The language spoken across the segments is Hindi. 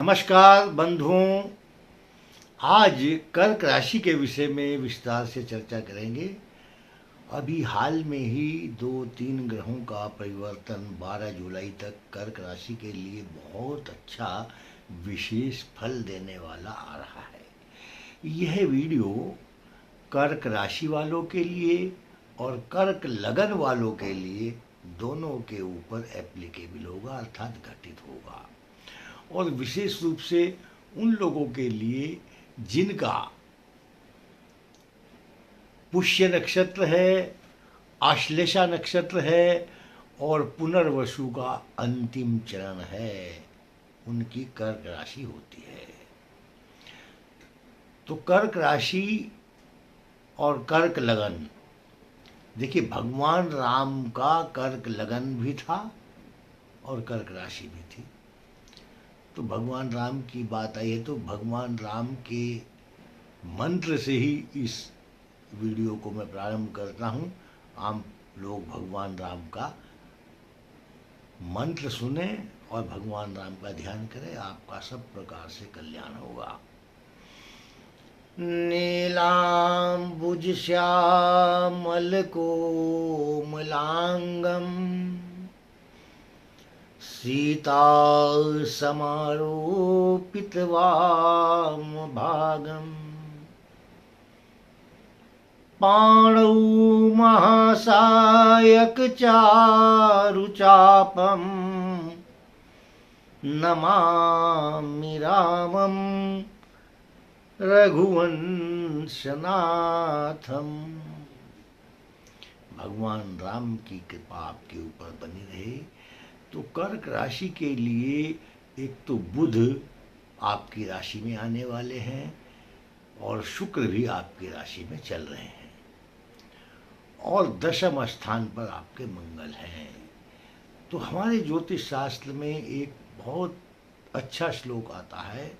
नमस्कार बंधुओं। आज कर्क राशि के विषय में विस्तार से चर्चा करेंगे। अभी हाल में ही 2-3 ग्रहों का परिवर्तन 12 जुलाई तक कर्क राशि के लिए बहुत अच्छा विशेष फल देने वाला आ रहा है। यह वीडियो कर्क राशि वालों के लिए और कर्क लगन वालों के लिए दोनों के ऊपर एप्लीकेबल होगा, अर्थात घटित होगा, और विशेष रूप से उन लोगों के लिए जिनका पुष्य नक्षत्र है, आश्लेषा नक्षत्र है और पुनर्वसु का अंतिम चरण है, उनकी कर्क राशि होती है। तो कर्क राशि और कर्क लगन, देखिए भगवान राम का कर्क लगन भी था और कर्क राशि भी थी। तो भगवान राम की बात आई है तो भगवान राम के मंत्र से ही इस वीडियो को मैं प्रारंभ करता हूँ। आप लोग भगवान राम का मंत्र सुने और भगवान राम का ध्यान करें, आपका सब प्रकार से कल्याण होगा। नीलांबुज श्यामल कोमलांगम सीता समारोपित वाम भागम पाणौ महासायक चारु चापम नमामि रामम रघुवंशनाथम। भगवान राम की कृपा आपके ऊपर बनी रहे। तो कर्क राशि के लिए एक तो बुध आपकी राशि में आने वाले हैं और शुक्र भी आपकी राशि में चल रहे हैं और दशम स्थान पर आपके मंगल हैं। तो हमारे ज्योतिष शास्त्र में एक बहुत अच्छा श्लोक आता है,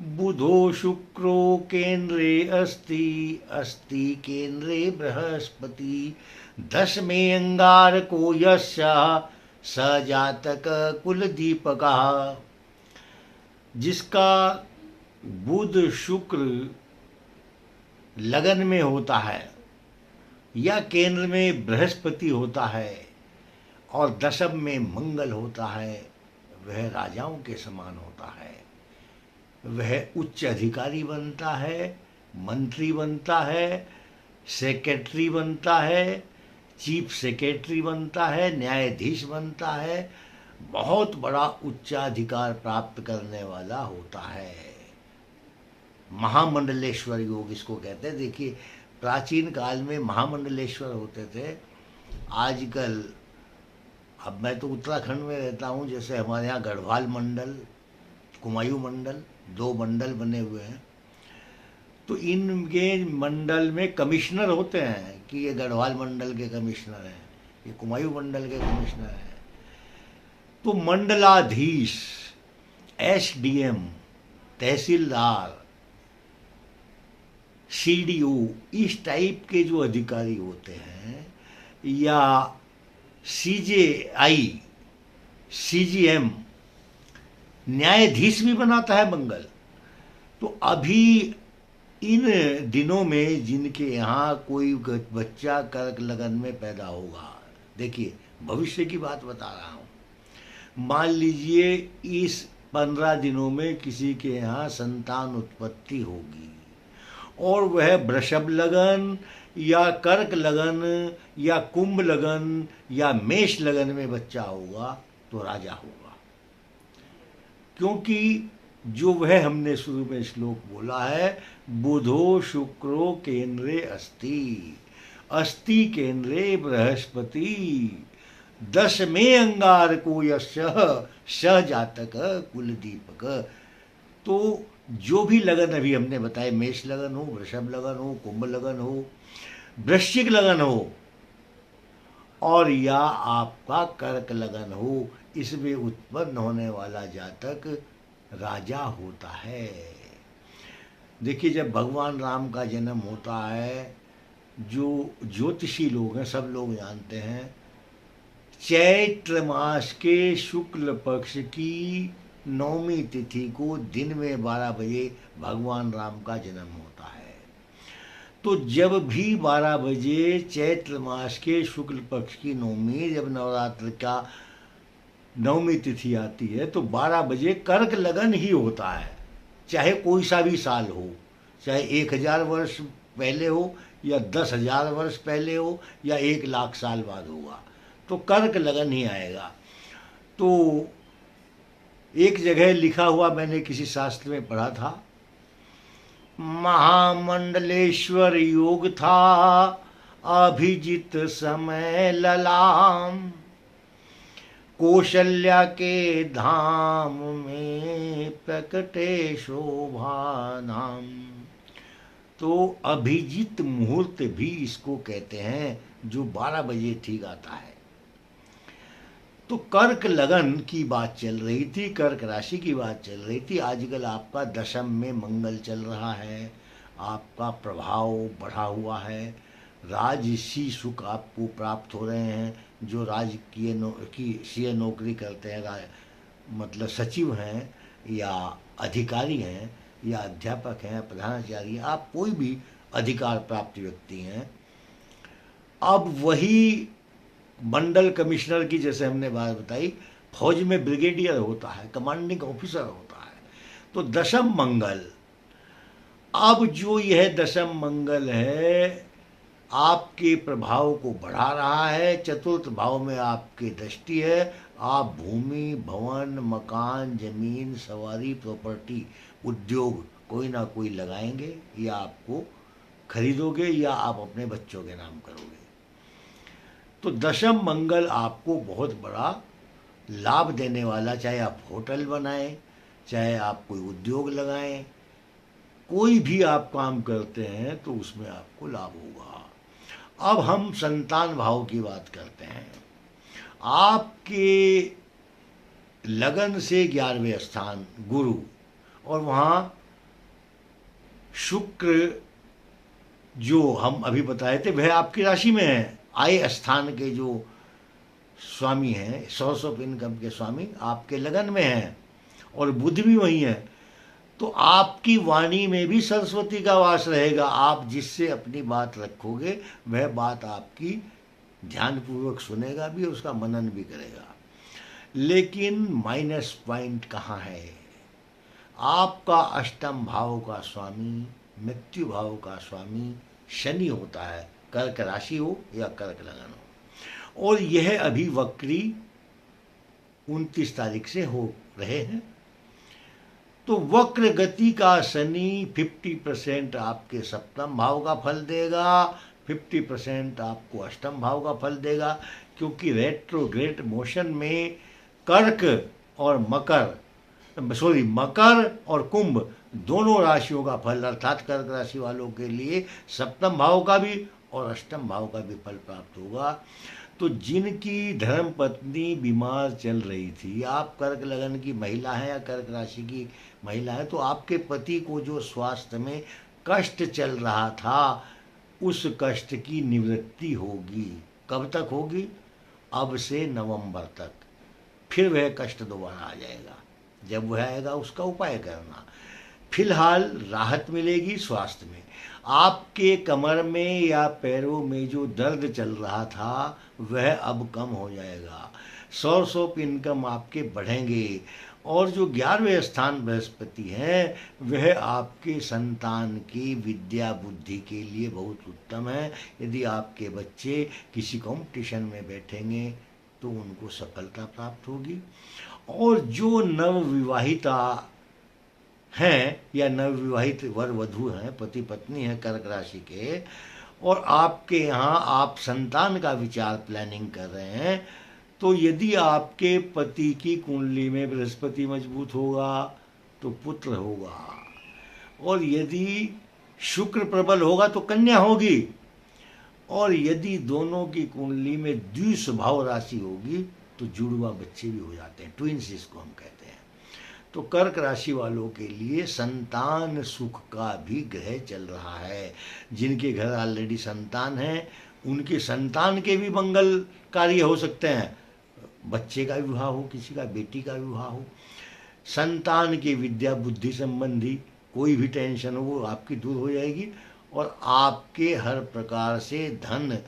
बुधो शुक्रो केंद्रे अस्ति अस्ति केंद्रे बृहस्पति दशमे अंगारको यस्य स जातक कुल दीपका। जिसका बुध शुक्र लगन में होता है या केंद्र में बृहस्पति होता है और दशम में मंगल होता है, वह राजाओं के समान होता है। वह उच्च अधिकारी बनता है, मंत्री बनता है, सेक्रेटरी बनता है, चीफ सेक्रेटरी बनता है, न्यायाधीश बनता है, बहुत बड़ा उच्चाधिकार प्राप्त करने वाला होता है। महामंडलेश्वर योग इसको कहते हैं। देखिए प्राचीन काल में महामंडलेश्वर होते थे। आजकल अब मैं तो उत्तराखंड में रहता हूँ, जैसे हमारे यहाँ गढ़वाल मंडल, कुमायूं मंडल, 2 मंडल बने हुए हैं। तो इनके मंडल में कमिश्नर होते हैं कि ये गढ़वाल मंडल के कमिश्नर हैं, ये कुमायूं मंडल के कमिश्नर हैं। तो मंडलाधीश, एसडीएम, तहसीलदार, सीडीओ, इस टाइप के जो अधिकारी होते हैं, या सीजेआई, सीजीएम, न्यायाधीश भी बनाता है मंगल। तो अभी इन दिनों में जिनके यहाँ कोई बच्चा कर्क लगन में पैदा होगा, देखिए भविष्य की बात बता रहा हूँ, मान लीजिए इस 15 दिनों में किसी के यहाँ संतान उत्पत्ति होगी और वह वृषभ लगन या कर्क लगन या कुंभ लगन या मेष लगन में बच्चा होगा तो राजा होगा। क्योंकि जो वह हमने शुरू में श्लोक बोला है, बुधो शुक्रो केंद्रे अस्ति अस्ति केंद्रे बृहस्पति दशमे अंगारको यस्य स जातक कुल दीपक। तो जो भी लगन अभी हमने बताए, मेष लगन हो, वृषभ लगन हो, कुंभ लगन हो, वृश्चिक लगन हो और या आपका कर्क लगन हो, इसमें उत्पन्न होने वाला जातक राजा होता है। देखिए जब भगवान राम का जन्म होता है, जो ज्योतिषी लोग हैं सब लोग जानते हैं, चैत्र मास के शुक्ल पक्ष की नवमी तिथि को दिन में 12 बजे भगवान राम का जन्म होता है। तो जब भी 12 बजे चैत्र मास के शुक्ल पक्ष की नवमी, जब नवरात्र का नवमी तिथि आती है, तो 12 बजे कर्क लगन ही होता है। चाहे कोई सा भी साल हो, चाहे 1000 वर्ष पहले हो या 10,000 वर्ष पहले हो या 1,00,000 साल बाद होगा, तो कर्क लगन ही आएगा। तो एक जगह लिखा हुआ मैंने किसी शास्त्र में पढ़ा था, महामंडलेश्वर योग था अभिजित समय ललाम, कौशल्या के धाम में प्रकटे शोभा नाम। तो अभिजित मुहूर्त भी इसको कहते हैं, जो 12 बजे ठीक आता है। तो कर्क लगन की बात चल रही थी, कर्क राशि की बात चल रही थी। आजकल आपका दशम में मंगल चल रहा है, आपका प्रभाव बढ़ा हुआ है, राजसी सुख आपको प्राप्त हो रहे हैं। जो राजकीय नौकरी करते हैं, मतलब सचिव हैं या अधिकारी हैं या अध्यापक हैं, प्रधानाचार्य, आप कोई भी अधिकार प्राप्त व्यक्ति हैं, अब वही मंडल कमिश्नर की, जैसे हमने बात बताई, फौज में ब्रिगेडियर होता है, कमांडिंग ऑफिसर होता है। तो दशम मंगल, अब जो यह दशम मंगल है आपके प्रभाव को बढ़ा रहा है। चतुर्थ भाव में आपकी दृष्टि है, आप भूमि, भवन, मकान, जमीन, सवारी, प्रॉपर्टी, उद्योग कोई ना कोई लगाएंगे, या आपको खरीदोगे या आप अपने बच्चों के नाम करोगे। तो दशम मंगल आपको बहुत बड़ा लाभ देने वाला, चाहे आप होटल बनाएं, चाहे आप कोई उद्योग लगाएं, कोई भी आप काम करते हैं तो उसमें आपको लाभ होगा। अब हम संतान भाव की बात करते हैं। आपके लगन से 11वें स्थान गुरु, और वहाँ शुक्र जो हम अभी बताए थे वह आपकी राशि में है। आय स्थान के जो स्वामी हैं, सोर्स ऑफ इनकम के स्वामी आपके लगन में हैं, और बुध भी वही है। तो आपकी वाणी में भी सरस्वती का वास रहेगा। आप जिससे अपनी बात रखोगे वह बात आपकी ध्यानपूर्वक सुनेगा भी, उसका मनन भी करेगा। लेकिन माइनस पॉइंट कहाँ है? आपका अष्टम भाव का स्वामी, मृत्यु भाव का स्वामी शनि होता है, कर्क राशि हो या कर्क लगन हो, और यह अभी वक्री 29 तारीख से हो रहे हैं। तो वक्र गति का शनि 50% आपके सप्तम भाव का फल देगा, 50% आपको अष्टम भाव का फल देगा, क्योंकि रेट्रोग्रेड मोशन में कर्क और मकर और कुंभ दोनों राशियों का फल, अर्थात कर्क राशि वालों के लिए सप्तम भाव का भी और अष्टम भाव का भी फल प्राप्त होगा। तो जिनकी धर्म पत्नी बीमार चल रही थी, आप कर्क लगन की महिला हैं या कर्क राशि की महिला है, तो आपके पति को जो स्वास्थ्य में कष्ट चल रहा था, उस कष्ट की निवृत्ति होगी। कब तक होगी? अब से नवंबर तक। फिर वह कष्ट दोबारा आ जाएगा। जब वह आएगा उसका उपाय करना। फिलहाल राहत मिलेगी स्वास्थ्य में। आपके कमर में या पैरों में जो दर्द चल रहा था वह अब कम हो जाएगा। सोर्स ऑफ इनकम आपके बढ़ेंगे, और जो 11वें स्थान बृहस्पति हैं वह आपके संतान की विद्या बुद्धि के लिए बहुत उत्तम है। यदि आपके बच्चे किसी कंपटीशन में बैठेंगे तो उनको सफलता प्राप्त होगी। और जो नवविवाहिता हैं या नवविवाहित वर वधू हैं, पति पत्नी हैं कर्क राशि के, और आपके यहाँ आप संतान का विचार प्लानिंग कर रहे हैं, तो यदि आपके पति की कुंडली में बृहस्पति मजबूत होगा तो पुत्र होगा, और यदि शुक्र प्रबल होगा तो कन्या होगी, और यदि दोनों की कुंडली में द्विस्वभाव राशि होगी तो जुड़वा बच्चे भी हो जाते हैं, ट्विंस जिसको हम कहते हैं। तो कर्क राशि वालों के लिए संतान सुख का भी ग्रह चल रहा है। जिनके घर ऑलरेडी संतान है उनके संतान के भी मंगल कार्य हो सकते हैं। बच्चे का विवाह हो, किसी का बेटी का विवाह हो, संतान की विद्या बुद्धि संबंधी कोई भी टेंशन हो वो आपकी दूर हो जाएगी, और आपके हर प्रकार से धन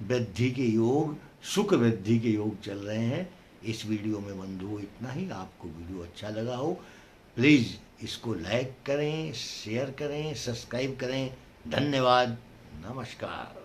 वृद्धि के योग, सुख वृद्धि के योग चल रहे हैं। इस वीडियो में बंधुओं इतना ही। आपको वीडियो अच्छा लगा हो प्लीज़ इसको लाइक करें, शेयर करें, सब्सक्राइब करें। धन्यवाद, नमस्कार।